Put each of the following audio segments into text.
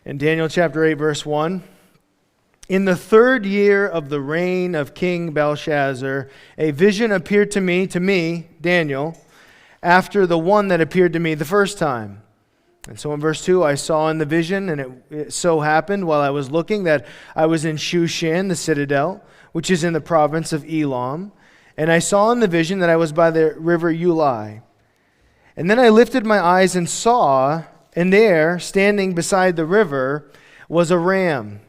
In Daniel chapter 8, verse 1, in the third year of the reign of King Belshazzar, a vision appeared to me, Daniel, after the one that appeared to me the first time. And so in verse 2, I saw in the vision, and it so happened while I was looking that I was in Shushan, the citadel, which is in the province of Elam. And I saw in the vision that I was by the river Ulai. And then I lifted my eyes and saw, and there, standing beside the river, was a ram,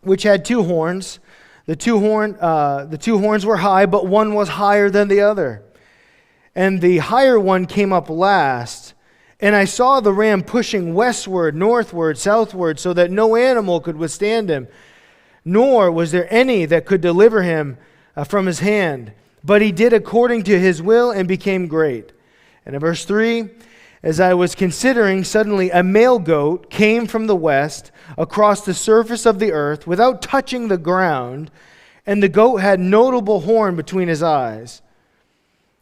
which had two horns. The two horns were high, but one was higher than the other. And the higher one came up last. And I saw the ram pushing westward, northward, southward, so that no animal could withstand him, nor was there any that could deliver him from his hand. But he did according to his will and became great. And in verse 3, as I was considering, suddenly a male goat came from the west across the surface of the earth without touching the ground, and the goat had notable horn between his eyes.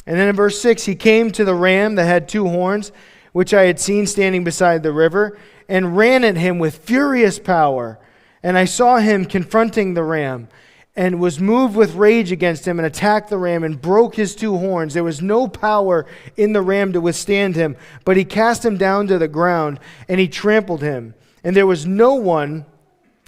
And then in verse 6, he came to the ram that had two horns, which I had seen standing beside the river, and ran at him with furious power. And I saw him confronting the ram, and was moved with rage against him, and attacked the ram, and broke his two horns. There was no power in the ram to withstand him, but he cast him down to the ground, and he trampled him. And there was no one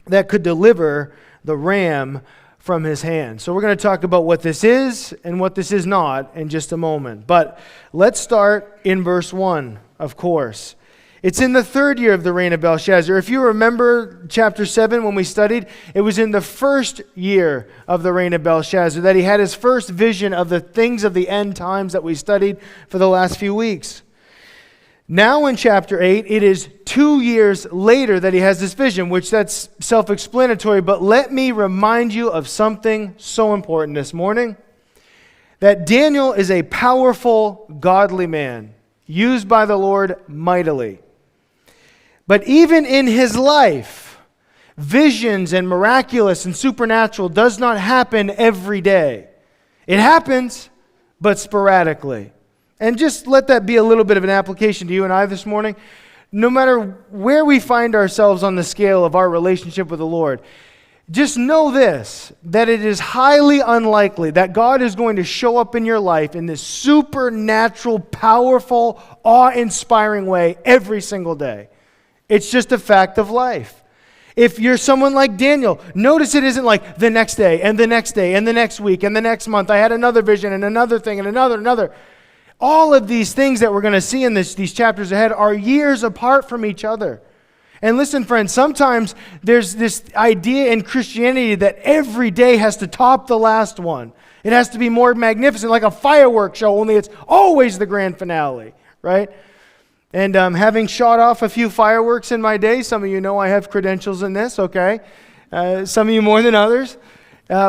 that could deliver the ram from his hand. So we're going to talk about what this is and what this is not in just a moment. But let's start in verse 1, of course. It's in the third year of the reign of Belshazzar. If you remember chapter 7 when we studied, it was in the first year of the reign of Belshazzar that he had his first vision of the things of the end times that we studied for the last few weeks. Now in chapter 8, it is 2 years later that he has this vision, which that's self-explanatory, but let me remind you of something so important this morning, that Daniel is a powerful, godly man, used by the Lord mightily. But even in his life, visions and miraculous and supernatural does not happen every day. It happens, but sporadically. And just let that be a little bit of an application to you and I this morning. No matter where we find ourselves on the scale of our relationship with the Lord, just know this, that it is highly unlikely that God is going to show up in your life in this supernatural, powerful, awe-inspiring way every single day. It's just a fact of life. If you're someone like Daniel, notice it isn't like the next day and the next day and the next week and the next month. I had another vision and another thing and another. All of these things that we're going to see in these chapters ahead are years apart from each other. And listen, friends, sometimes there's this idea in Christianity that every day has to top the last one. It has to be more magnificent, like a fireworks show, only it's always the grand finale, right? And having shot off a few fireworks in my day, some of you know I have credentials in this, okay? Some of you more than others.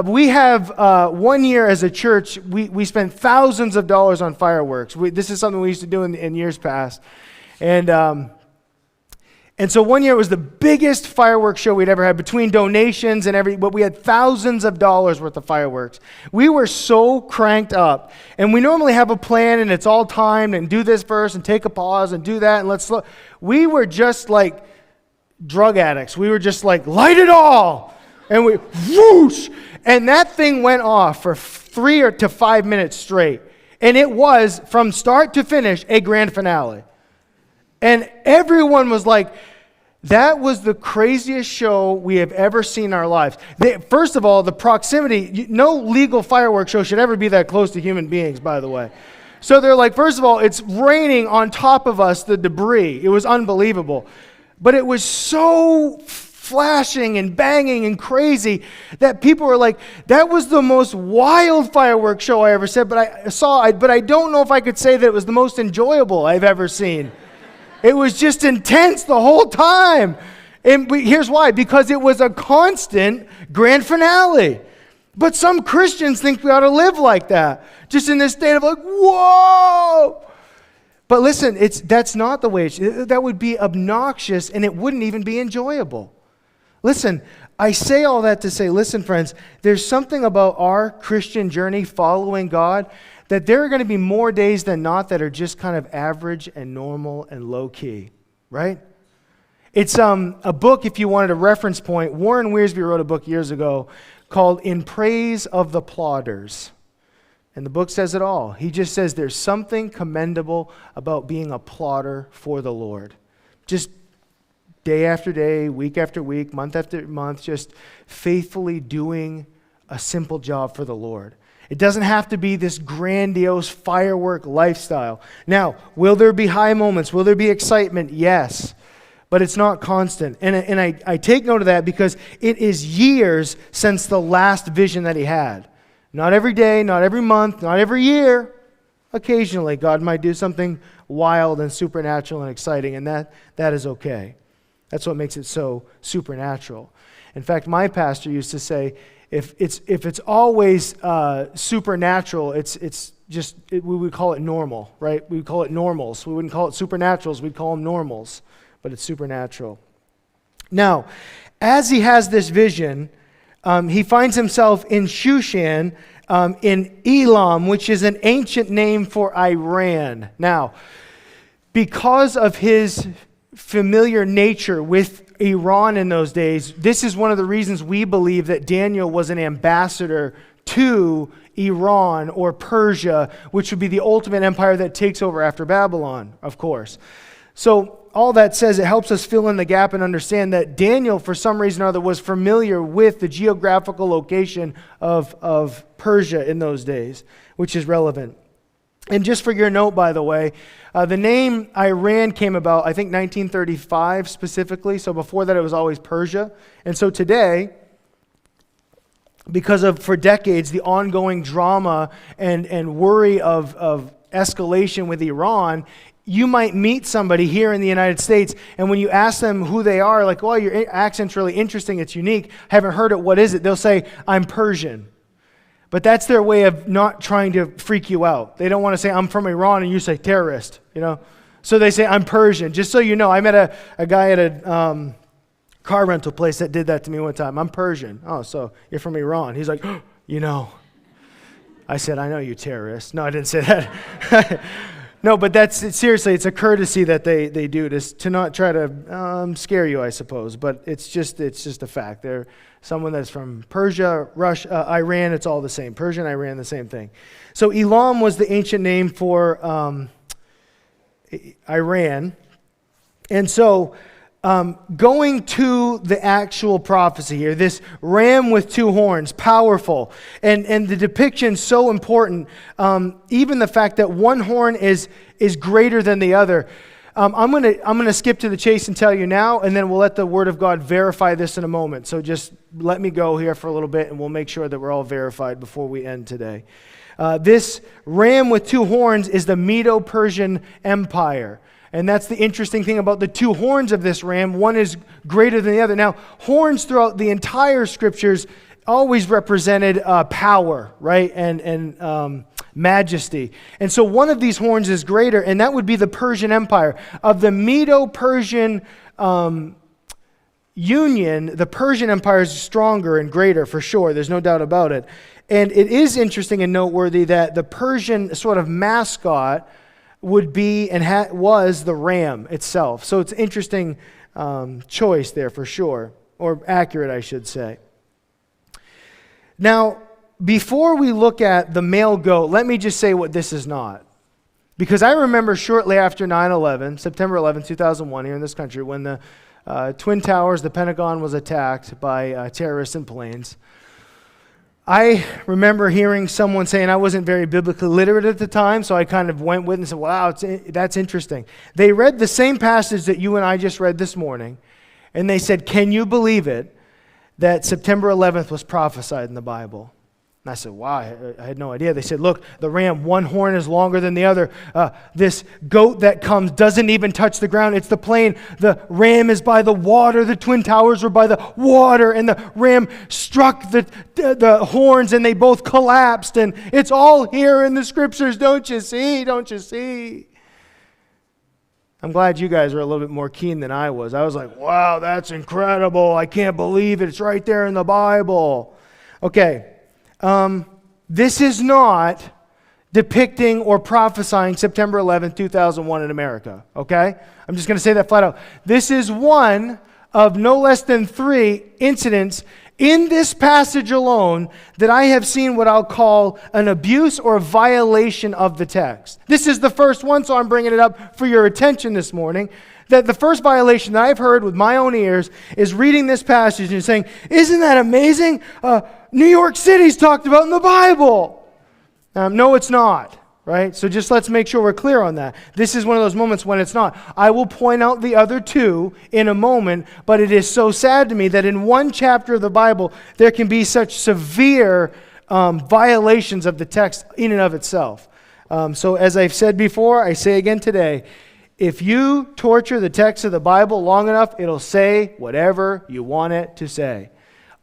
We have 1 year as a church, we spent thousands of dollars on fireworks. This is something we used to do in years past. And so 1 year was the biggest fireworks show we'd ever had between donations and but we had thousands of dollars worth of fireworks. We were so cranked up. And we normally have a plan and it's all timed and do this first and take a pause and do that and let's slow. We were just like drug addicts. We were just like, light it all. And we whoosh. And that thing went off for 3 to 5 minutes straight. And it was, from start to finish, a grand finale. And everyone was like, that was the craziest show we have ever seen in our lives. First of all, the proximity, no legal fireworks show should ever be that close to human beings, by the way. So they're like, first of all, it's raining on top of us, the debris. It was unbelievable. But it was so flashing and banging and crazy that people were like, that was the most wild fireworks show I ever said, but I don't know if I could say that it was the most enjoyable I've ever seen. It was just intense the whole time. And here's why. Because it was a constant grand finale. But some Christians think we ought to live like that. Just in this state of like, whoa! But listen, that's not the way that would be obnoxious and it wouldn't even be enjoyable. Listen, I say all that to say, listen, friends, there's something about our Christian journey following God that there are going to be more days than not that are just kind of average and normal and low-key, right? It's a book, if you wanted a reference point. Warren Wiersbe wrote a book years ago called In Praise of the Plodders. And the book says it all. He just says there's something commendable about being a plodder for the Lord. Just day after day, week after week, month after month, just faithfully doing a simple job for the Lord. It doesn't have to be this grandiose firework lifestyle. Now, will there be high moments? Will there be excitement? Yes. But it's not constant. And I take note of that because it is years since the last vision that he had. Not every day, not every month, not every year. Occasionally, God might do something wild and supernatural and exciting, and that is okay. That's what makes it so supernatural. In fact, my pastor used to say, if it's always supernatural, we would call it normal, right? We would call it normals. We wouldn't call it supernaturals. We'd call them normals, but it's supernatural. Now, as he has this vision, he finds himself in Shushan, in Elam, which is an ancient name for Iran. Now, because of his familiar nature with Iran in those days, this is one of the reasons we believe that Daniel was an ambassador to Iran or Persia, which would be the ultimate empire that takes over after Babylon, of course. So all that says, it helps us fill in the gap and understand that Daniel, for some reason or other, was familiar with the geographical location of Persia in those days, which is relevant. And just for your note, by the way, the name Iran came about, I think, 1935 specifically. So before that, it was always Persia. And so today, because of, for decades, the ongoing drama and worry of escalation with Iran, you might meet somebody here in the United States, and when you ask them who they are, like, well, your accent's really interesting, it's unique, haven't heard it, what is it? They'll say, I'm Persian. But that's their way of not trying to freak you out. They don't want to say, I'm from Iran, and you say, terrorist, So they say, I'm Persian. Just so you know, I met a guy at a car rental place that did that to me one time. I'm Persian. Oh, so you're from Iran. He's like, I said, I know you terrorist. No, I didn't say that. No, but seriously, it's a courtesy that they do to not try to scare you, I suppose. But it's just a fact. They're someone that's from Persia, Russia, Iran. It's all the same. Persia and Iran, the same thing. So Elam was the ancient name for Iran, and so going to the actual prophecy here, this ram with two horns, powerful, and the depiction so important. Even the fact that one horn is greater than the other. I'm gonna skip to the chase and tell you now, and then we'll let the Word of God verify this in a moment. So just let me go here for a little bit, and we'll make sure that we're all verified before we end today. This ram with two horns is the Medo-Persian Empire. And that's the interesting thing about the two horns of this ram. One is greater than the other. Now, horns throughout the entire scriptures always represented power, right? And majesty. And so one of these horns is greater, and that would be the Persian Empire. Of the Medo-Persian union, the Persian Empire is stronger and greater for sure. There's no doubt about it. And it is interesting and noteworthy that the Persian sort of mascot would be and was the ram itself. So it's an interesting choice there for sure, or accurate, I should say. Now, before we look at the male goat, let me just say what this is not. Because I remember shortly after 9/11, September 11, 2001, here in this country, when the Twin Towers, the Pentagon was attacked by terrorists in planes. I remember hearing someone saying, I wasn't very biblically literate at the time, so I kind of went with it and said, wow, that's interesting. They read the same passage that you and I just read this morning, and they said, can you believe it, that September 11th was prophesied in the Bible? And I said, wow, I had no idea. They said, look, the ram, one horn is longer than the other. This goat that comes doesn't even touch the ground. It's the plain. The ram is by the water. The Twin Towers were by the water. And the ram struck the horns and they both collapsed. And it's all here in the scriptures. Don't you see? Don't you see? I'm glad you guys are a little bit more keen than I was. I was like, wow, that's incredible. I can't believe it. It's right there in the Bible. Okay. This is not depicting or prophesying September 11th, 2001 in America, okay? I'm just going to say that flat out. This is one of no less than 3 incidents in this passage alone that I have seen what I'll call an abuse or a violation of the text. This is the first one, so I'm bringing it up for your attention this morning. That the first violation that I've heard with my own ears is reading this passage and saying, isn't that amazing? New York City's talked about in the Bible. No, it's not, right? So just let's make sure we're clear on that. This is one of those moments when it's not. I will point out the other 2 in a moment, but it is so sad to me that in one chapter of the Bible, there can be such severe violations of the text in and of itself. So as I've said before, I say again today, if you torture the text of the Bible long enough, it'll say whatever you want it to say.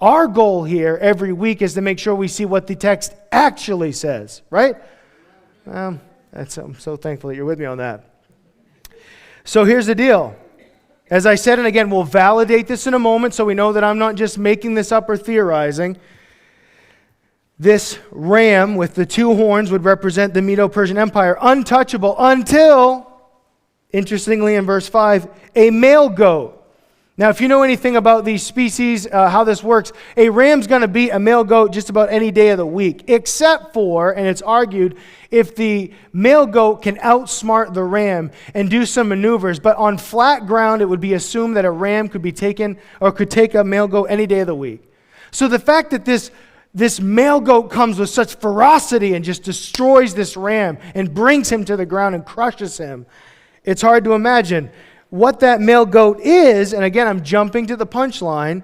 Our goal here every week is to make sure we see what the text actually says, right? I'm so thankful that you're with me on that. So here's the deal. As I said, and again, we'll validate this in a moment so we know that I'm not just making this up or theorizing. This ram with the 2 horns would represent the Medo-Persian Empire, untouchable until, interestingly in verse 5, a male goat. Now, if you know anything about these species, how this works, a ram's going to beat a male goat just about any day of the week, except for, and it's argued, if the male goat can outsmart the ram and do some maneuvers. But on flat ground, it would be assumed that a ram could be taken or could take a male goat any day of the week. So the fact that this male goat comes with such ferocity and just destroys this ram and brings him to the ground and crushes him, it's hard to imagine. What that male goat is, and again, I'm jumping to the punchline,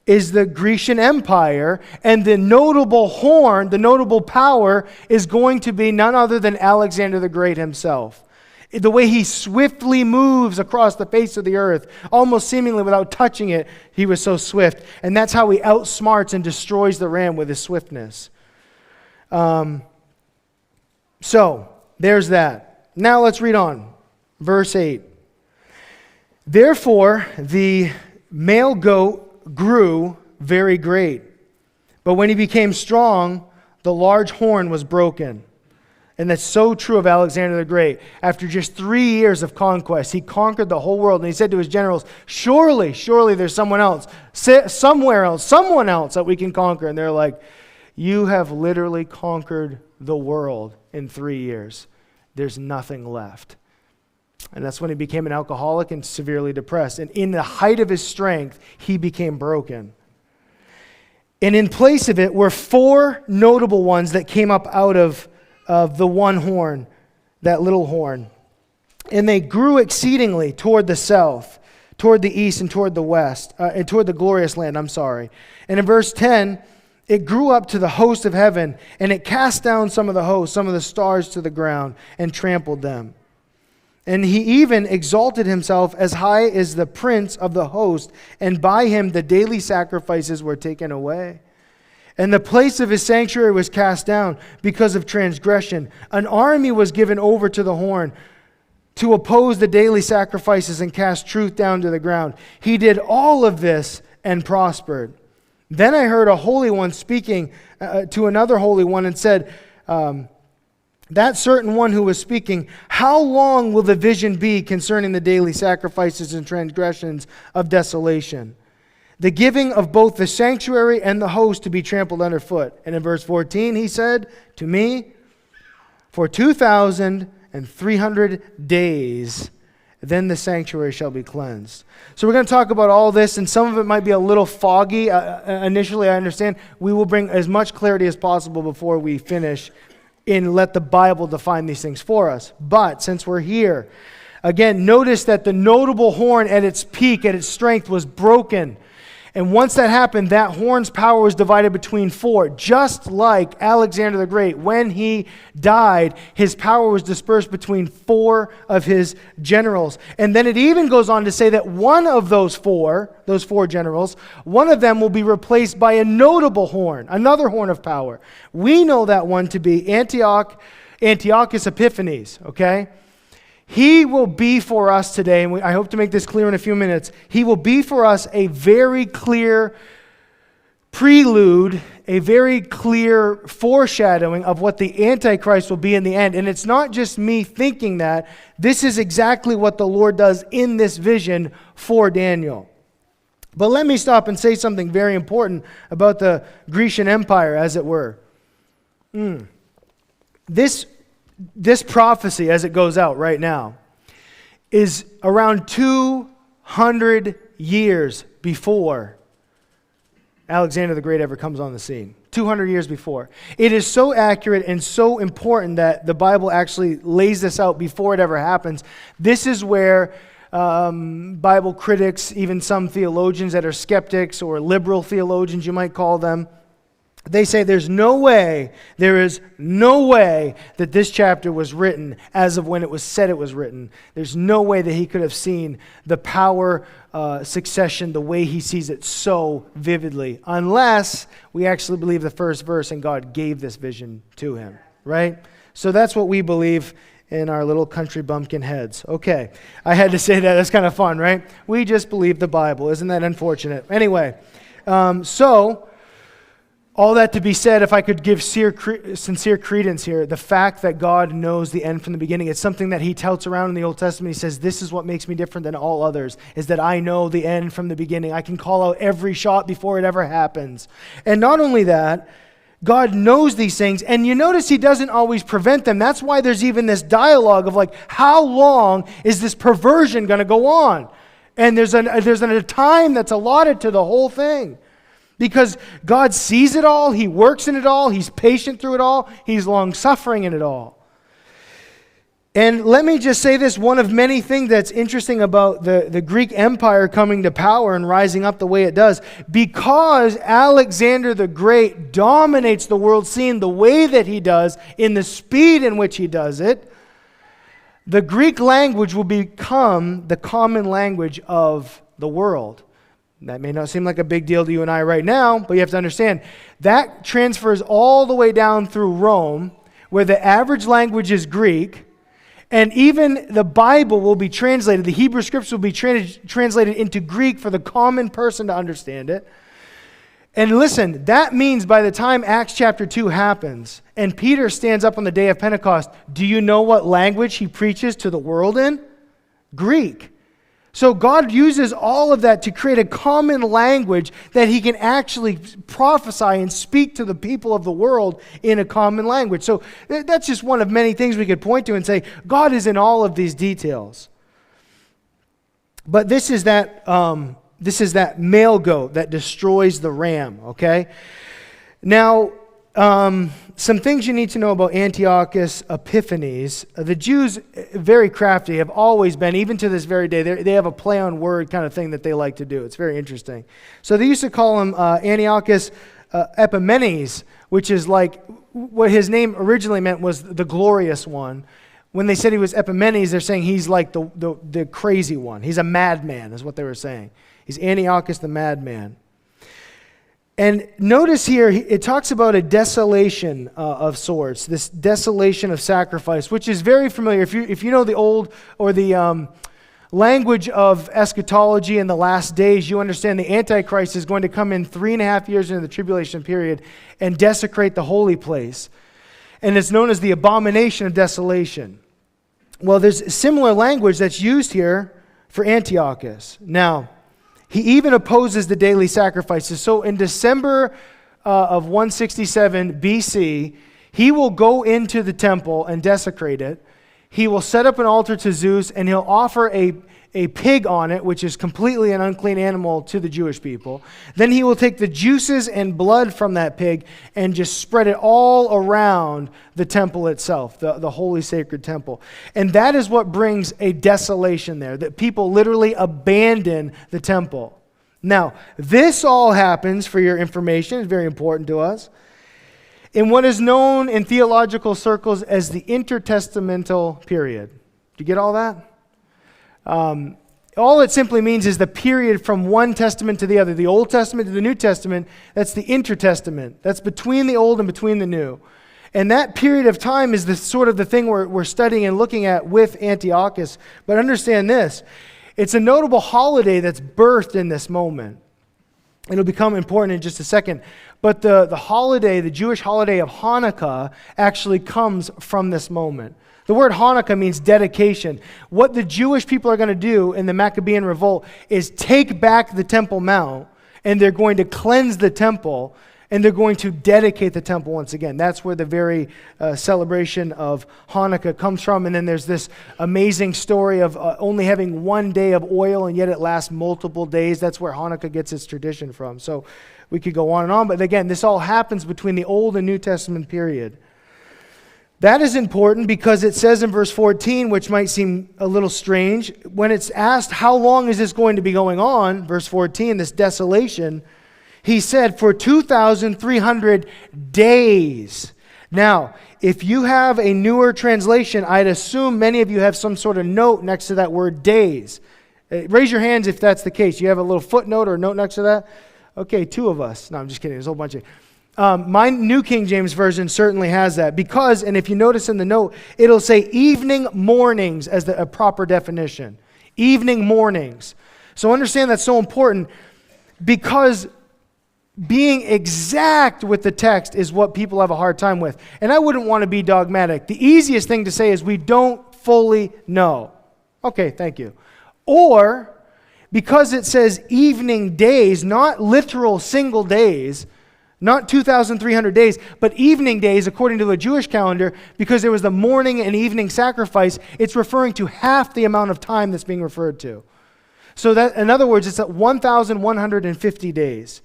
is the Grecian Empire, and the notable horn, the notable power, is going to be none other than Alexander the Great himself. The way he swiftly moves across the face of the earth, almost seemingly without touching it, he was so swift. And that's how he outsmarts and destroys the ram with his swiftness. So, there's that. Now let's read on. Verse 8. Therefore, the male goat grew very great. But when he became strong, the large horn was broken. And that's so true of Alexander the Great. After just 3 years of conquest, he conquered the whole world. And he said to his generals, surely there's someone else, someone else that we can conquer. And they're like, you have literally conquered the world in 3 years. There's nothing left. And that's when he became an alcoholic and severely depressed. And in the height of his strength, he became broken. And in place of it were 4 notable ones that came up out of the one horn, that little horn. And they grew exceedingly toward the south, toward the east, and toward the west, and toward the glorious land, And in verse 10, it grew up to the host of heaven, and it cast down some of the hosts, some of the stars to the ground, and trampled them. And he even exalted himself as high as the prince of the host, and by him the daily sacrifices were taken away. And the place of his sanctuary was cast down because of transgression. An army was given over to the horn to oppose the daily sacrifices and cast truth down to the ground. He did all of this and prospered. Then I heard a holy one speaking to another holy one and said, that certain one who was speaking, how long will the vision be concerning the daily sacrifices and transgressions of desolation? The giving of both the sanctuary and the host to be trampled underfoot. And in verse 14 he said to me, for 2,300 days, then the sanctuary shall be cleansed. So we're going to talk about all this, and some of it might be a little foggy. Initially, I understand. We will bring as much clarity as possible before we finish and let the Bible define these things for us. But since we're here, again, notice that the notable horn at its peak, at its strength, was broken. And once that happened, that horn's power was divided between 4. Just like Alexander the Great, when he died, his power was dispersed between 4 of his generals. And then it even goes on to say that one of those four generals, one of them will be replaced by a notable horn, another horn of power. We know that one to be Antiochus Epiphanes, okay? He will be for us today, and I hope to make this clear in a few minutes. He will be for us a very clear prelude, a very clear foreshadowing of what the Antichrist will be in the end. And it's not just me thinking that. This is exactly what the Lord does in this vision for Daniel. But let me stop and say something very important about the Grecian Empire, as it were. This prophecy, as it goes out right now, is around 200 years before Alexander the Great ever comes on the scene. 200 years before. It is so accurate and so important that the Bible actually lays this out before it ever happens. This is where Bible critics, even some theologians that are skeptics or liberal theologians, you might call them, they say there is no way that this chapter was written as of when it was said it was written. There's no way that he could have seen the power succession the way he sees it so vividly, unless we actually believe the first verse and God gave this vision to him, right? So that's what we believe in our little country bumpkin heads. Okay, I had to say that. That's kind of fun, right? We just believe the Bible. Isn't that unfortunate? Anyway, so all that to be said, if I could give sincere credence here, the fact that God knows the end from the beginning, it's something that he touts around in the Old Testament. He says, this is what makes me different than all others, is that I know the end from the beginning. I can call out every shot before it ever happens. And not only that, God knows these things, and you notice he doesn't always prevent them. That's why there's even this dialogue of like, how long is this perversion going to go on? And there's a time that's allotted to the whole thing. Because God sees it all, he works in it all, he's patient through it all, he's long-suffering in it all. And let me just say this, one of many things that's interesting about the Greek Empire coming to power and rising up the way it does, because Alexander the Great dominates the world scene the way that he does, in the speed in which he does it, the Greek language will become the common language of the world. That may not seem like a big deal to you and I right now, but you have to understand, that transfers all the way down through Rome, where the average language is Greek, and even the Bible will be translated, the Hebrew scripts will be translated into Greek for the common person to understand it. And listen, that means by the time Acts chapter 2 happens, and Peter stands up on the day of Pentecost, do you know what language he preaches to the world in? Greek. So God uses all of that to create a common language that he can actually prophesy and speak to the people of the world in a common language. So that's just one of many things we could point to and say, God is in all of these details. But this is that male goat that destroys the ram, okay? Now, some things you need to know about Antiochus Epiphanes. The Jews, very crafty, have always been, even to this very day, they have a play on word kind of thing that they like to do. It's very interesting. So they used to call him Antiochus Epimanes, which is like, what his name originally meant was the glorious one. When they said he was Epimanes, they're saying he's like the crazy one. He's a madman, is what they were saying. He's Antiochus the madman. And notice here, it talks about a desolation of sorts, this desolation of sacrifice, which is very familiar. If you know the old or the language of eschatology in the last days, you understand the Antichrist is going to come in 3.5 years into the tribulation period and desecrate the holy place. And it's known as the abomination of desolation. Well, there's similar language that's used here for Antiochus. Now, he even opposes the daily sacrifices. So in December of 167 BC, he will go into the temple and desecrate it. He will set up an altar to Zeus, and he'll offer a pig on it, which is completely an unclean animal to the Jewish people. Then he will take the juices and blood from that pig and just spread it all around the temple itself, the holy sacred temple. And that is what brings a desolation there, that people literally abandon the temple. Now, this all happens, for your information, it's very important to us, in what is known in theological circles as the intertestamental period. Do you get all that? All it simply means is the period from one testament to the other. The Old Testament to the New Testament, that's the intertestament. That's between the Old and between the New. And that period of time is the sort of the thing we're studying and looking at with Antiochus. But understand this, it's a notable holiday that's birthed in this moment. It'll become important in just a second. But the holiday, the Jewish holiday of Hanukkah, actually comes from this moment. The word Hanukkah means dedication. What the Jewish people are going to do in the Maccabean revolt is take back the Temple Mount, and they're going to cleanse the temple, and they're going to dedicate the temple once again. That's where the very celebration of Hanukkah comes from. And then there's this amazing story of only having one day of oil, and yet it lasts multiple days. That's where Hanukkah gets its tradition from. So we could go on and on. But again, this all happens between the Old and New Testament period. That is important because it says in verse 14, which might seem a little strange, when it's asked how long is this going to be going on, verse 14, this desolation, he said, for 2,300 days. Now, if you have a newer translation, I'd assume many of you have some sort of note next to that word days. Raise your hands if that's the case. You have a little footnote or note next to that? Okay, 2 of us. No, I'm just kidding. There's a whole bunch of... my New King James Version certainly has that because, and if you notice in the note, it'll say evening mornings as a proper definition. Evening mornings. So understand that's so important because being exact with the text is what people have a hard time with. And I wouldn't want to be dogmatic. The easiest thing to say is we don't fully know. Okay, thank you. Or because it says evening days, not literal single days, not 2,300 days, but evening days according to the Jewish calendar, because there was the morning and evening sacrifice, it's referring to half the amount of time that's being referred to. So that, in other words, it's at 1,150 days.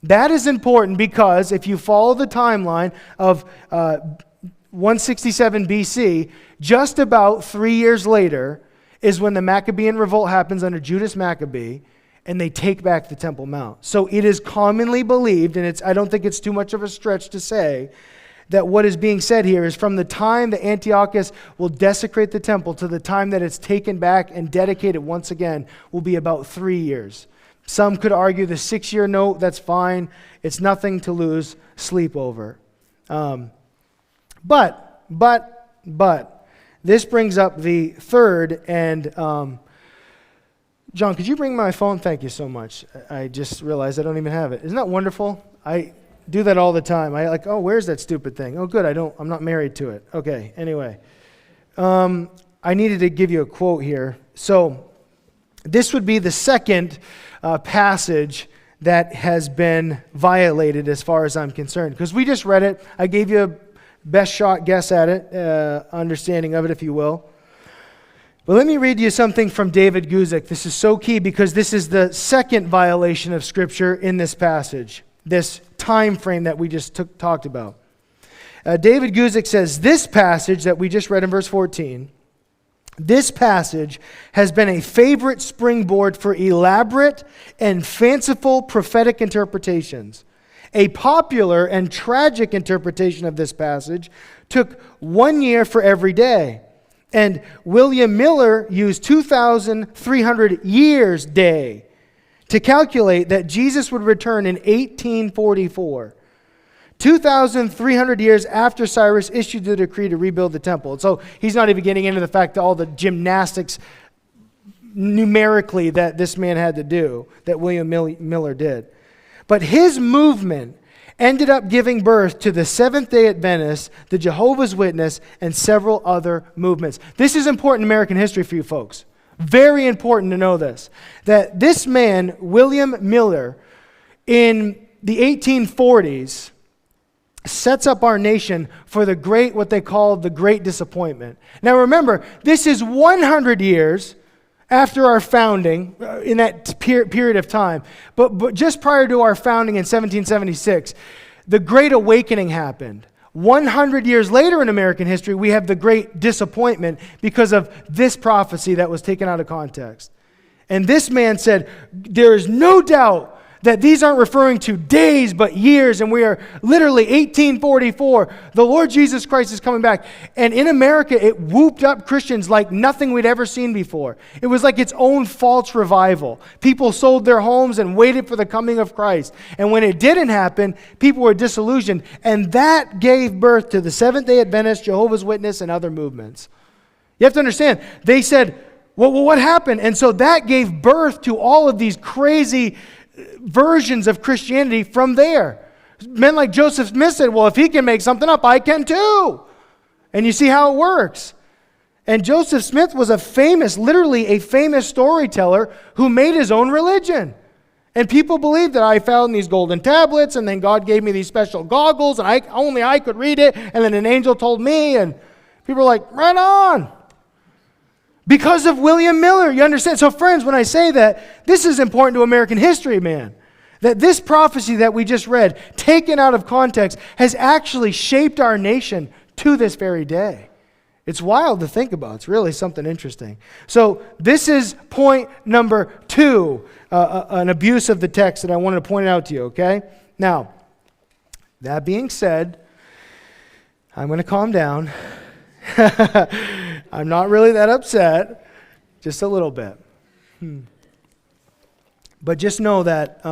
That is important because if you follow the timeline of 167 BC, just about 3 years later is when the Maccabean revolt happens under Judas Maccabee, and they take back the Temple Mount. So it is commonly believed, and I don't think it's too much of a stretch to say, that what is being said here is from the time that Antiochus will desecrate the temple to the time that it's taken back and dedicated once again will be about 3 years. Some could argue the 6-year note, that's fine. It's nothing to lose sleep over. But, this brings up the third and... John, could you bring my phone? Thank you so much. I just realized I don't even have it. Isn't that wonderful? I do that all the time. Where's that stupid thing? Oh, good, I'm not married to it. Okay, anyway. I needed to give you a quote here. So, this would be the second passage that has been violated as far as I'm concerned. Because we just read it. I gave you a best shot guess at it, understanding of it, if you will. But let me read you something from David Guzik. This is so key because this is the second violation of Scripture in this passage, this time frame that we just talked about. David Guzik says, this passage that we just read in verse 14, this passage has been a favorite springboard for elaborate and fanciful prophetic interpretations. A popular and tragic interpretation of this passage took 1 year for every day. And William Miller used 2,300 years day to calculate that Jesus would return in 1844, 2,300 years after Cyrus issued the decree to rebuild the temple. So he's not even getting into the fact that all the gymnastics numerically that this man had to do, that William Miller did. But his movement ended up giving birth to the Seventh-day Adventists, the Jehovah's Witness, and several other movements. This is important in American history for you folks. Very important to know this. That this man, William Miller, in the 1840s, sets up our nation for what they call the Great Disappointment. Now remember, this is 100 years after our founding, in that period of time, but just prior to our founding in 1776, the Great Awakening happened. 100 years later in American history, we have the Great Disappointment because of this prophecy that was taken out of context. And this man said, there is no doubt that these aren't referring to days but years, and we are literally 1844. The Lord Jesus Christ is coming back. And in America, it whooped up Christians like nothing we'd ever seen before. It was like its own false revival. People sold their homes and waited for the coming of Christ. And when it didn't happen, people were disillusioned. And that gave birth to the Seventh-day Adventists, Jehovah's Witness, and other movements. You have to understand, they said, well, what happened? And so that gave birth to all of these crazy versions of Christianity from there. Men like Joseph Smith said, well, if he can make something up, I can too. And you see how it works. And Joseph Smith was literally a famous storyteller who made his own religion. And people believed that I found these golden tablets, and then God gave me these special goggles, and only I could read it, and then an angel told me, and people were like, right on. Because of William Miller, you understand? So friends, when I say that, this is important to American history, man. That this prophecy that we just read, taken out of context, has actually shaped our nation to this very day. It's wild to think about. It's really something interesting. So this is point number 2, an abuse of the text that I wanted to point out to you, okay? Now, that being said, I'm going to calm down. I'm not really that upset, just a little bit. But just know that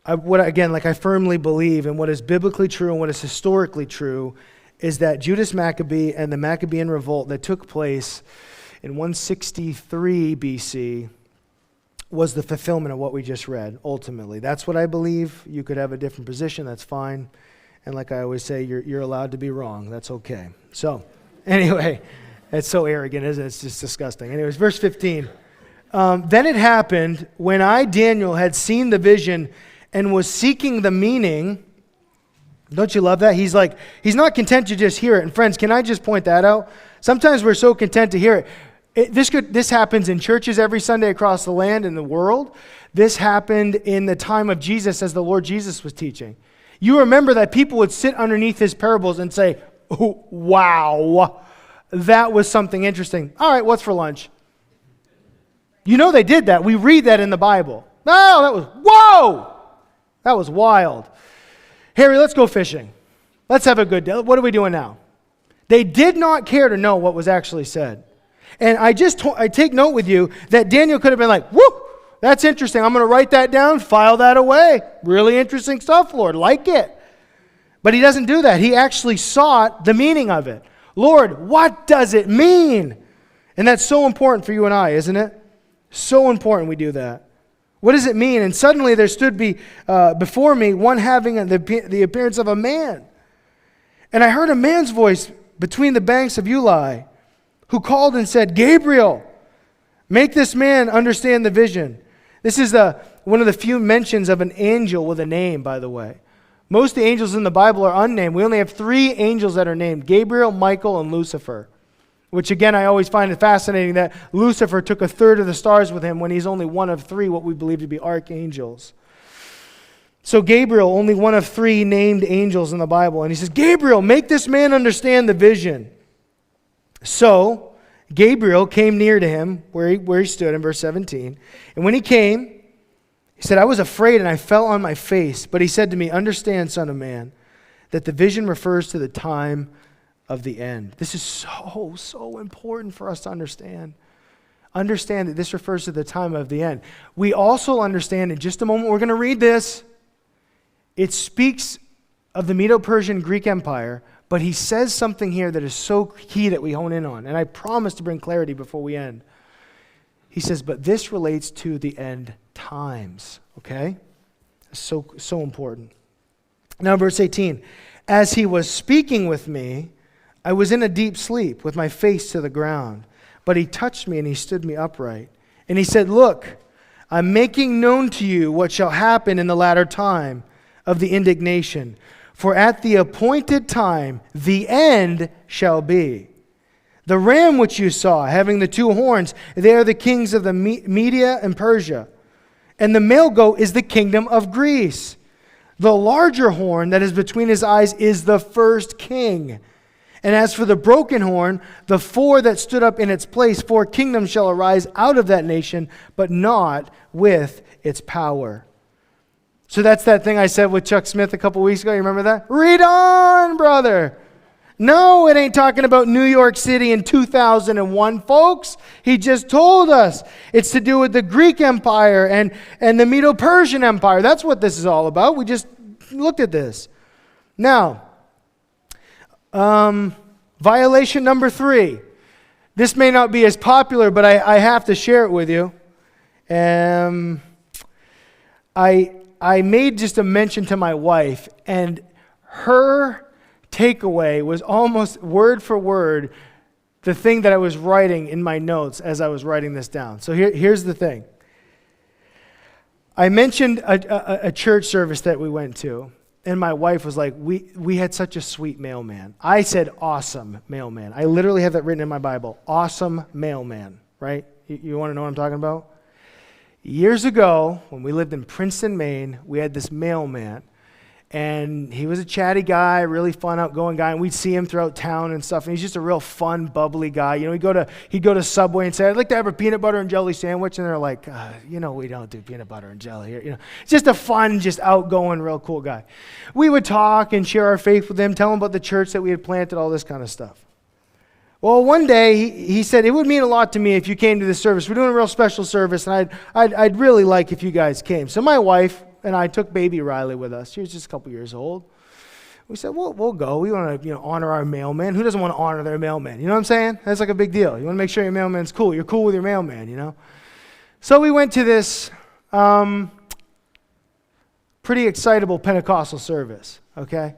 I firmly believe, and what is biblically true and what is historically true, is that Judas Maccabee and the Maccabean revolt that took place in 163 BC was the fulfillment of what we just read, ultimately. That's what I believe. You could have a different position, that's fine. And like I always say, you're allowed to be wrong. That's okay. So, anyway, it's so arrogant, isn't it? It's just disgusting. Anyways, verse 15. Then it happened, when I, Daniel, had seen the vision and was seeking the meaning. Don't you love that? He's not content to just hear it. And friends, can I just point that out? Sometimes we're so content to hear it. This happens in churches every Sunday across the land and the world. This happened in the time of Jesus as the Lord Jesus was teaching. You remember that people would sit underneath his parables and say, oh, wow, that was something interesting. All right, what's for lunch? You know they did that. We read that in the Bible. Whoa! That was wild. Harry, let's go fishing. Let's have a good day. What are we doing now? They did not care to know what was actually said. And I take note with you that Daniel could have been like, whoo, that's interesting. I'm going to write that down, file that away. Really interesting stuff, Lord. Like it. But he doesn't do that. He actually sought the meaning of it. Lord, what does it mean? And that's so important for you and I, isn't it? So important we do that. What does it mean? And suddenly there stood before me one having the appearance of a man. And I heard a man's voice between the banks of Ulai, who called and said, Gabriel, make this man understand the vision. This is one of the few mentions of an angel with a name, by the way. Most of the angels in the Bible are unnamed. We only have 3 angels that are named, Gabriel, Michael, and Lucifer. Which again, I always find it fascinating that Lucifer took 1/3 of the stars with him when he's only one of 3, what we believe to be archangels. So Gabriel, only one of 3 named angels in the Bible. And he says, Gabriel, make this man understand the vision. So Gabriel came near to him where he stood in verse 17. And when he came, he said, I was afraid and I fell on my face. But he said to me, understand, son of man, that the vision refers to the time of the end. This is so important for us to understand. Understand that this refers to the time of the end. We also understand, in just a moment, we're going to read this. It speaks of the Medo-Persian Greek Empire, but he says something here that is so key that we hone in on. And I promise to bring clarity before we end. He says, but this relates to the end times. Okay? So important. Now, verse 18. As he was speaking with me, I was in a deep sleep with my face to the ground. But he touched me and he stood me upright. And he said, look, I'm making known to you what shall happen in the latter time of the indignation. For at the appointed time, the end shall be. The ram which you saw, having the 2 horns, they are the kings of the Media and Persia. And the male goat is the kingdom of Greece. The larger horn that is between his eyes is the first king. And as for the broken horn, the 4 that stood up in its place, 4 kingdoms shall arise out of that nation, but not with its power. So that's that thing I said with Chuck Smith a couple weeks ago. You remember that? Read on, brother. No, it ain't talking about New York City in 2001, folks. He just told us. It's to do with the Greek Empire and the Medo-Persian Empire. That's what this is all about. We just looked at this. Now, violation number 3. This may not be as popular, but I have to share it with you. I made just a mention to my wife, and her takeaway was almost word for word the thing that I was writing in my notes as I was writing this down. So here's the thing. I mentioned a church service that we went to, and my wife was like, we had such a sweet mailman. I said awesome mailman. I literally have that written in my Bible. Awesome mailman, right? You want to know what I'm talking about? Years ago, when we lived in Princeton, Maine, we had this mailman. And he was a chatty guy, really fun, outgoing guy, and we'd see him throughout town and stuff. And he's just a real fun, bubbly guy. You know, he'd go to Subway and say, "I'd like to have a peanut butter and jelly sandwich," and they're like, "We don't do peanut butter and jelly here." You know, just a fun, just outgoing, real cool guy. We would talk and share our faith with him, tell him about the church that we had planted, all this kind of stuff. Well, one day he said, "It would mean a lot to me if you came to this service. We're doing a real special service, and I'd really like if you guys came." So my wife and I took baby Riley with us. She was just a couple years old. We said, "Well, we'll go. We want to, honor our mailman. Who doesn't want to honor their mailman? You know what I'm saying? That's like a big deal. You want to make sure your mailman's cool. You're cool with your mailman, So we went to this pretty excitable Pentecostal service, okay?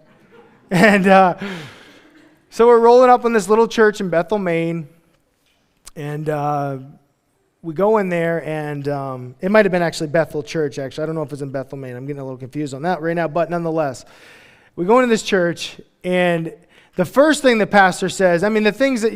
And so we're rolling up in this little church in Bethel, Maine, and we go in there, and it might have been actually Bethel Church, actually. I don't know if it's in Bethel, Maine. I'm getting a little confused on that right now, but nonetheless. We go into this church, and the first thing the pastor says, the things that,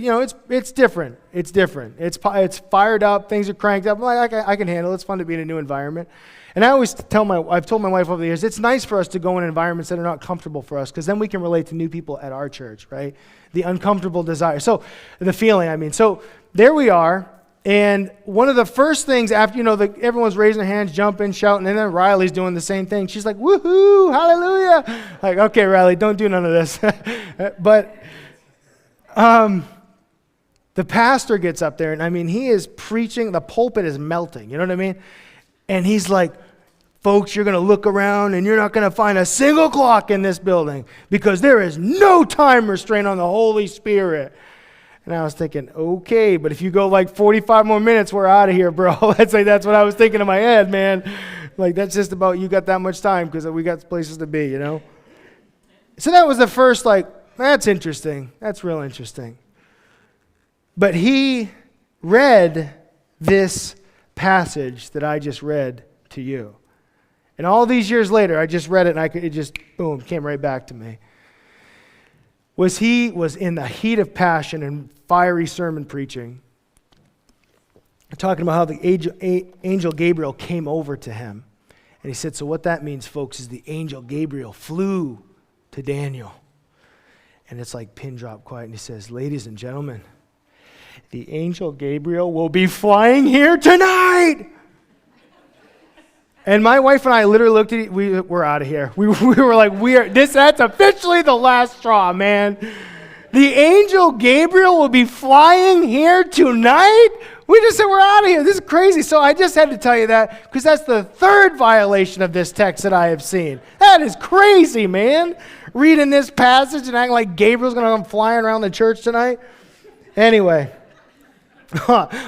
it's different. It's different. It's fired up. Things are cranked up. I'm like, I can handle it. It's fun to be in a new environment. And I've told my wife over the years, it's nice for us to go in environments that are not comfortable for us, because then we can relate to new people at our church, right? The uncomfortable desire. So the feeling, So there we are. And one of the first things after, everyone's raising their hands, jumping, shouting, and then Riley's doing the same thing. She's like, "Woohoo, hallelujah." Like, okay, Riley, don't do none of this. But the pastor gets up there, and he is preaching. The pulpit is melting, you know what I mean? And he's like, "Folks, you're going to look around, and you're not going to find a single clock in this building, because there is no time restraint on the Holy Spirit." And I was thinking, okay, but if you go like 45 more minutes, we're out of here, bro. That's what I was thinking in my head, man. Like, that's just about, you got that much time because we got places to be, So that was the first, that's interesting. That's real interesting. But he read this passage that I just read to you. And all these years later, I just read it, and it just, boom, came right back to me. He was in the heat of passion and fiery sermon preaching, talking about how the angel Gabriel came over to him. And he said, so what that means, folks, is the angel Gabriel flew to Daniel. And it's like pin drop quiet, and he says, "Ladies and gentlemen, the angel Gabriel will be flying here tonight." And my wife and I literally looked at we're out of here. We were like, that's officially the last straw, man. The angel Gabriel will be flying here tonight? We just said we're out of here. This is crazy. So I just had to tell you that because that's the third violation of this text that I have seen. That is crazy, man. Reading this passage and acting like Gabriel's going to come flying around the church tonight. Anyway,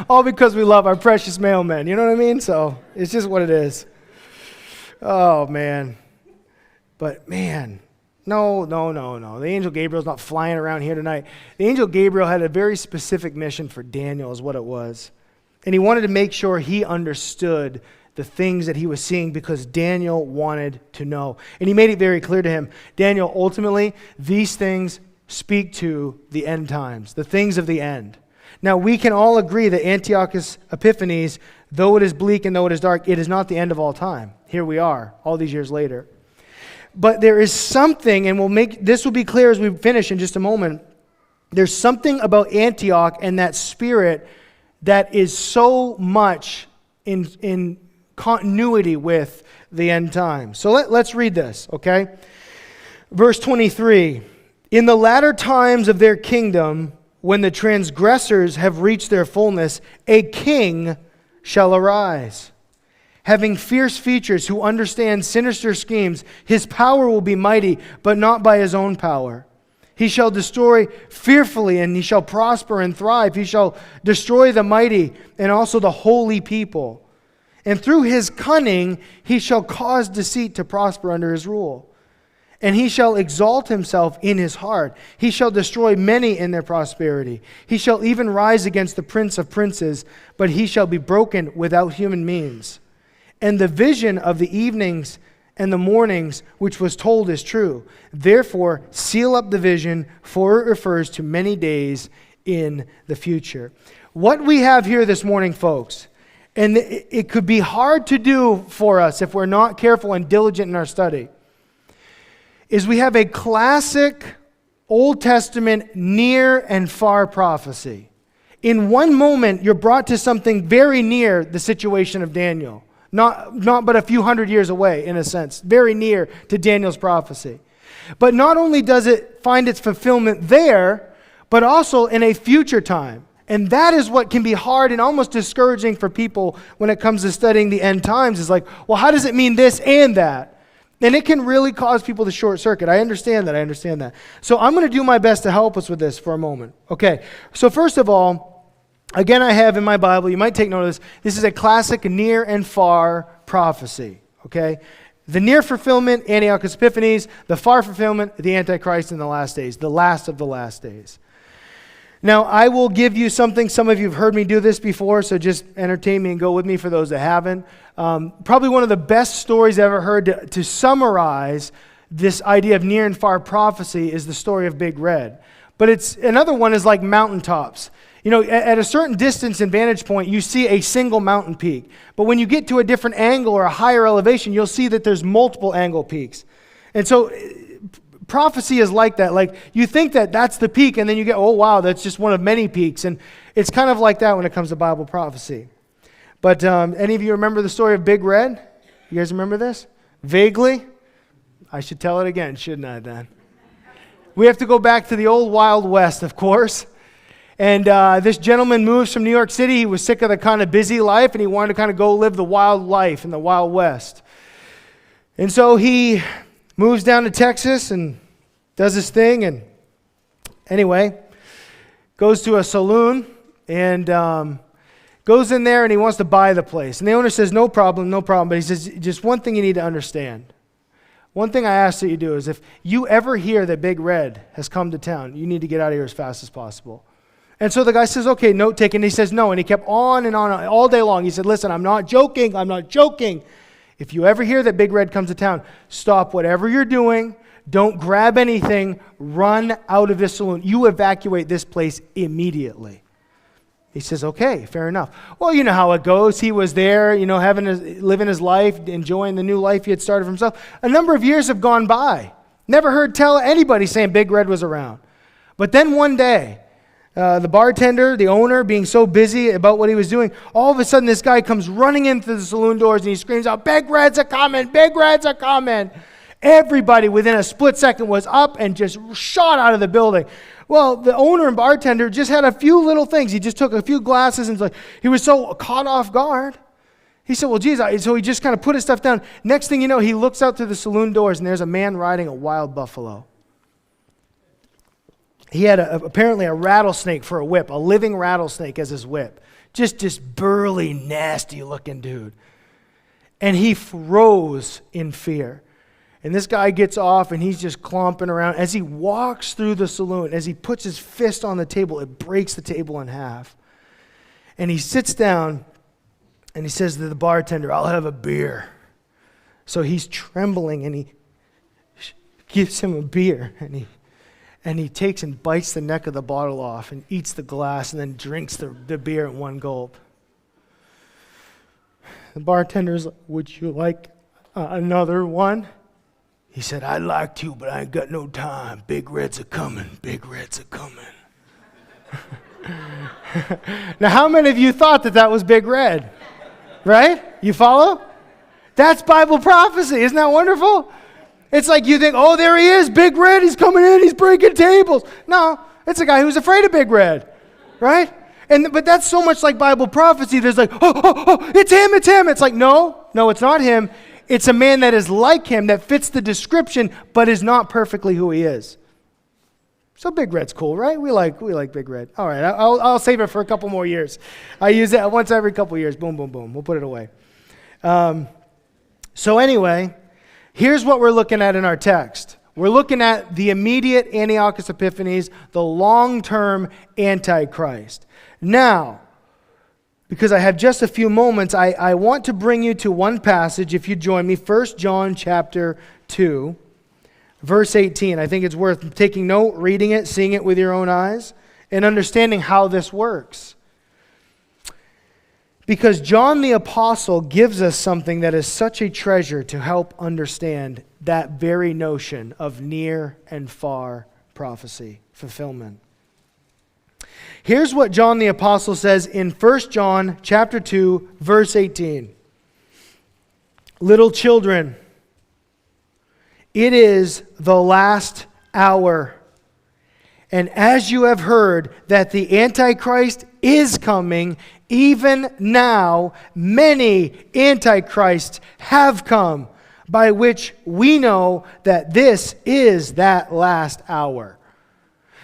all because we love our precious mailmen. You know what I mean? So it's just what it is. Oh, man. But, man, no. The angel Gabriel's not flying around here tonight. The angel Gabriel had a very specific mission for Daniel is what it was. And he wanted to make sure he understood the things that he was seeing because Daniel wanted to know. And he made it very clear to him, Daniel, ultimately, these things speak to the end times, the things of the end. Now, we can all agree that Antiochus Epiphanes, though it is bleak and though it is dark, it is not the end of all time. Here we are, all these years later. But there is something, and this will be clear as we finish in just a moment, there's something about Antioch and that spirit that is so much in continuity with the end times. So let's read this, okay? Verse 23, "In the latter times of their kingdom, when the transgressors have reached their fullness, a king shall arise, having fierce features, who understands sinister schemes. His power will be mighty, but not by his own power. He shall destroy fearfully, and he shall prosper and thrive. He shall destroy the mighty and also the holy people. And through his cunning, he shall cause deceit to prosper under his rule. And he shall exalt himself in his heart. He shall destroy many in their prosperity. He shall even rise against the prince of princes, but he shall be broken without human means. And the vision of the evenings and the mornings which was told is true. Therefore, seal up the vision, for it refers to many days in the future. What we have here this morning, folks, and it could be hard to do for us if we're not careful and diligent in our study, is we have a classic Old Testament near and far prophecy. In one moment, you're brought to something very near the situation of Daniel. Not but a few hundred years away, in a sense. Very near to Daniel's prophecy. But not only does it find its fulfillment there, but also in a future time. And that is what can be hard and almost discouraging for people when it comes to studying the end times. Is like, well, how does it mean this and that? And it can really cause people to short circuit. I understand that. So I'm going to do my best to help us with this for a moment. Okay, so first of all, again, I have in my Bible, you might take note of this, this is a classic near and far prophecy. Okay, the near fulfillment, Antiochus Epiphanes, the far fulfillment, the Antichrist in the last days, the last of the last days. Now, I will give you something. Some of you have heard me do this before, so just entertain me and go with me for those that haven't. Probably one of the best stories I've ever heard to summarize this idea of near and far prophecy is the story of Big Red. But it's another one is like mountaintops. You know, at a certain distance and vantage point, you see a single mountain peak. But when you get to a different angle or a higher elevation, you'll see that there's multiple angle peaks. And so prophecy is like that. Like, you think that that's the peak, and then you get, oh, wow, that's just one of many peaks. And it's kind of like that when it comes to Bible prophecy. But any of you remember the story of Big Red? You guys remember this? Vaguely? I should tell it again, shouldn't I, then? We have to go back to the old Wild West, of course. And this gentleman moves from New York City. He was sick of the kind of busy life, and he wanted to kind of go live the wild life in the Wild West. And so he moves down to Texas and does his thing. And anyway, goes to a saloon and goes in there, and he wants to buy the place. And the owner says, no problem. But he says, just one thing you need to understand. One thing I ask that you do is if you ever hear that Big Red has come to town, you need to get out of here as fast as possible. And so the guy says, okay, note taken. He says, no. And he kept on and on all day long. He said, listen, I'm not joking. If you ever hear that Big Red comes to town, stop whatever you're doing. Don't grab anything. Run out of this saloon. You evacuate this place immediately. He says, okay, fair enough. Well, you know how it goes. He was there, living his life, enjoying the new life he had started for himself. A number of years have gone by. Never heard tell anybody saying Big Red was around. But then one day, the bartender, the owner, being so busy about what he was doing, all of a sudden this guy comes running into the saloon doors and he screams out, Big Red's a-coming, Big Red's a-coming. Everybody within a split second was up and just shot out of the building. Well, the owner and bartender just had a few little things. He just took a few glasses and he was so caught off guard. He said, well, geez, so he just kind of put his stuff down. Next thing you know, he looks out to the saloon doors and there's a man riding a wild buffalo. He had apparently a rattlesnake for a whip, a living rattlesnake as his whip. Just this burly, nasty looking dude. And he froze in fear. And this guy gets off and he's just clomping around. As he walks through the saloon, as he puts his fist on the table, it breaks the table in half. And he sits down and he says to the bartender, I'll have a beer. So he's trembling and he gives him a beer. And he takes and bites the neck of the bottle off and eats the glass and then drinks the beer in one gulp. The bartender's like, would you like another one? He said, I'd like to, but I ain't got no time. Big Red's a-coming. Big Red's a-coming. Now, how many of you thought that was Big Red? Right? You follow? That's Bible prophecy. Isn't that wonderful? It's like you think, oh, there he is, Big Red. He's coming in. He's breaking tables. No, it's a guy who's afraid of Big Red. Right? But that's so much like Bible prophecy. There's like, oh, it's him. It's like, no, it's not him. It's a man that is like him, that fits the description, but is not perfectly who he is. So Big Red's cool, right? We like Big Red. All right, I'll save it for a couple more years. I use it once every couple years. Boom, boom, boom. We'll put it away. So anyway, here's what we're looking at in our text. We're looking at the immediate Antiochus Epiphanes, the long-term Antichrist. Now, because I have just a few moments, I want to bring you to one passage, if you join me, 1 John chapter 2, verse 18. I think it's worth taking note, reading it, seeing it with your own eyes, and understanding how this works. Because John the Apostle gives us something that is such a treasure to help understand that very notion of near and far prophecy fulfillment. Here's what John the Apostle says in 1 John chapter 2, verse 18. Little children, it is the last hour. And as you have heard that the Antichrist is coming, even now many antichrists have come, by which we know that this is that last hour.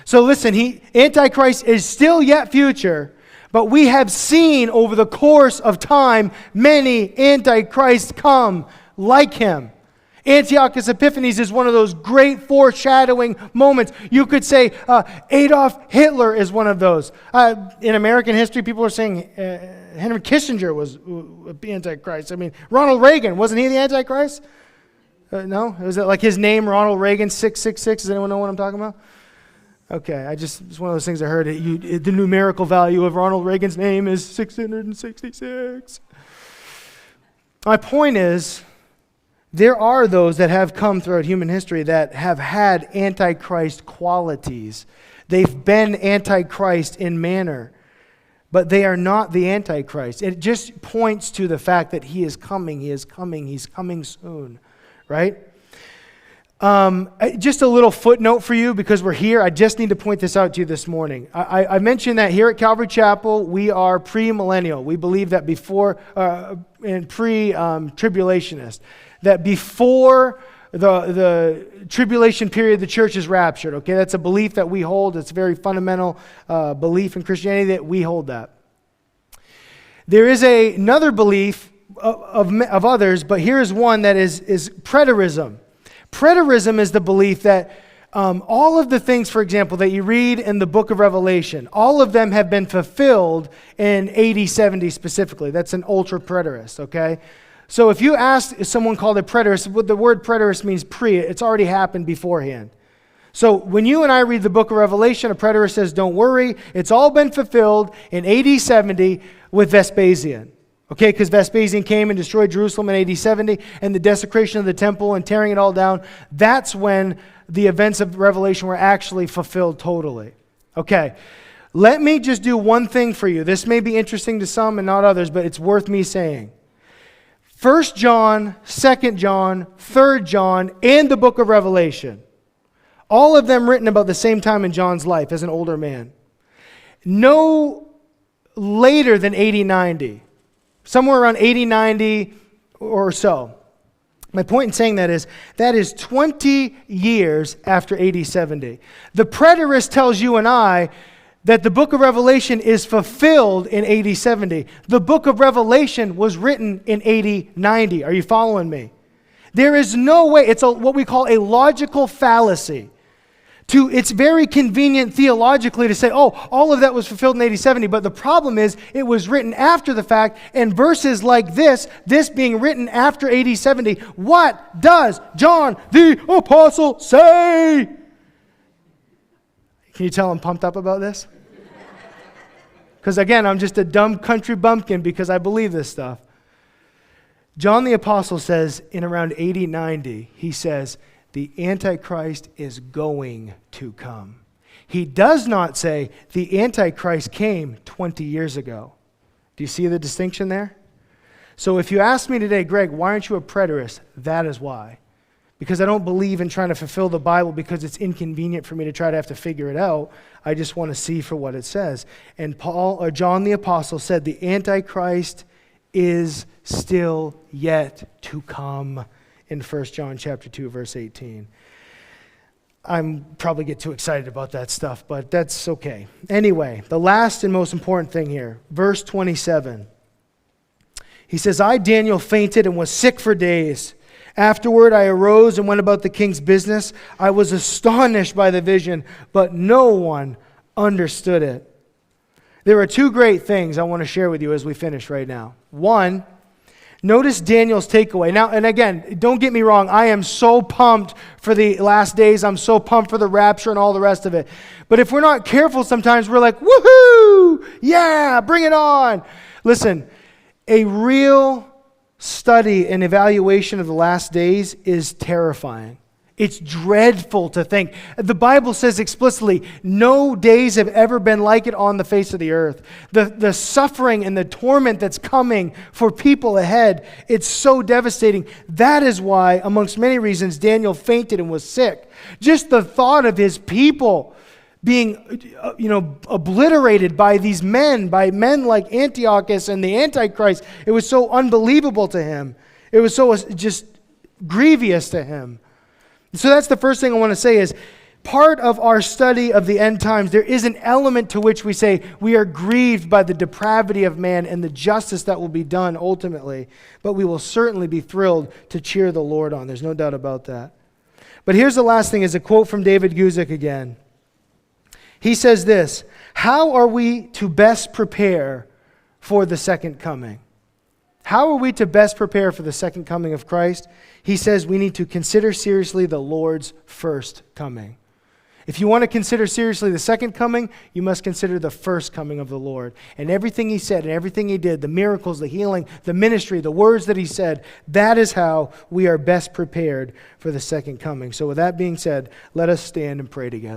So listen, Antichrist is still yet future, but we have seen over the course of time many antichrists come like him. Antiochus Epiphanes is one of those great foreshadowing moments. You could say Adolf Hitler is one of those. In American history, people are saying Henry Kissinger was the Antichrist. I mean, Ronald Reagan, wasn't he the Antichrist? No? Was it like his name, Ronald Reagan, 666? Does anyone know what I'm talking about? Okay, it's one of those things I heard. The numerical value of Ronald Reagan's name is 666. My point is, there are those that have come throughout human history that have had Antichrist qualities. They've been Antichrist in manner, but they are not the Antichrist. It just points to the fact that he is coming, he's coming soon, right? Just a little footnote for you because we're here. I just need to point this out to you this morning. I mentioned that here at Calvary Chapel, we are pre-millennial. We believe that before, and pre-tribulationist. That before the tribulation period, the church is raptured. Okay, that's a belief that we hold. It's a very fundamental belief in Christianity that we hold that. There is another belief of others, but here is one that is preterism. Preterism is the belief that all of the things, for example, that you read in the book of Revelation, all of them have been fulfilled in AD 70 specifically. That's an ultra-preterist, okay? So if you ask someone called a preterist, what the word preterist means it's already happened beforehand. So when you and I read the book of Revelation, a preterist says, don't worry, it's all been fulfilled in AD 70 with Vespasian. Okay, because Vespasian came and destroyed Jerusalem in AD 70 and the desecration of the temple and tearing it all down. That's when the events of Revelation were actually fulfilled totally. Okay, let me just do one thing for you. This may be interesting to some and not others, but it's worth me saying. 1 John, 2 John, 3 John, and the book of Revelation, all of them written about the same time in John's life as an older man. No later than 80-90. Somewhere around 80-90 or so. My point in saying that is 20 years after AD 70. The preterist tells you and I that the book of Revelation is fulfilled in AD 70. The book of Revelation was written in AD 90. Are you following me? There is no way. It's what we call a logical fallacy. It's very convenient theologically to say, oh, all of that was fulfilled in AD 70, but the problem is it was written after the fact, and verses like this being written after AD 70, what does John the Apostle say? Can you tell I'm pumped up about this? Because again, I'm just a dumb country bumpkin because I believe this stuff. John the Apostle says in around 80-90, he says, the Antichrist is going to come. He does not say the Antichrist came 20 years ago. Do you see the distinction there? So if you ask me today, Greg, why aren't you a preterist? That is why. Because I don't believe in trying to fulfill the Bible because it's inconvenient for me to try to have to figure it out. I just want to see for what it says. And John the Apostle said the Antichrist is still yet to come in 1 John chapter 2, verse 18. I'm probably get too excited about that stuff, but that's okay. Anyway, the last and most important thing here, verse 27. He says, I, Daniel, fainted and was sick for days. Afterward, I arose and went about the king's business. I was astonished by the vision, but no one understood it. There are two great things I want to share with you as we finish right now. One, notice Daniel's takeaway. Now, and again, don't get me wrong. I am so pumped for the last days. I'm so pumped for the rapture and all the rest of it. But if we're not careful, sometimes we're like, woohoo! Yeah, bring it on. Listen, a real study and evaluation of the last days is terrifying. It's dreadful to think. The Bible says explicitly, no days have ever been like it on the face of the earth. The suffering and the torment that's coming for people ahead, it's so devastating. That is why, amongst many reasons, Daniel fainted and was sick. Just the thought of his people being, obliterated by these men, by men like Antiochus and the Antichrist, it was so unbelievable to him. It was so just grievous to him. So that's the first thing I want to say is, part of our study of the end times, there is an element to which we say we are grieved by the depravity of man and the justice that will be done ultimately, but we will certainly be thrilled to cheer the Lord on. There's no doubt about that. But here's the last thing, is a quote from David Guzik again. He says this, how are we to best prepare for the second coming? How are we to best prepare for the second coming of Christ? He says we need to consider seriously the Lord's first coming. If you want to consider seriously the second coming, you must consider the first coming of the Lord. And everything he said and everything he did, the miracles, the healing, the ministry, the words that he said, that is how we are best prepared for the second coming. So with that being said, let us stand and pray together.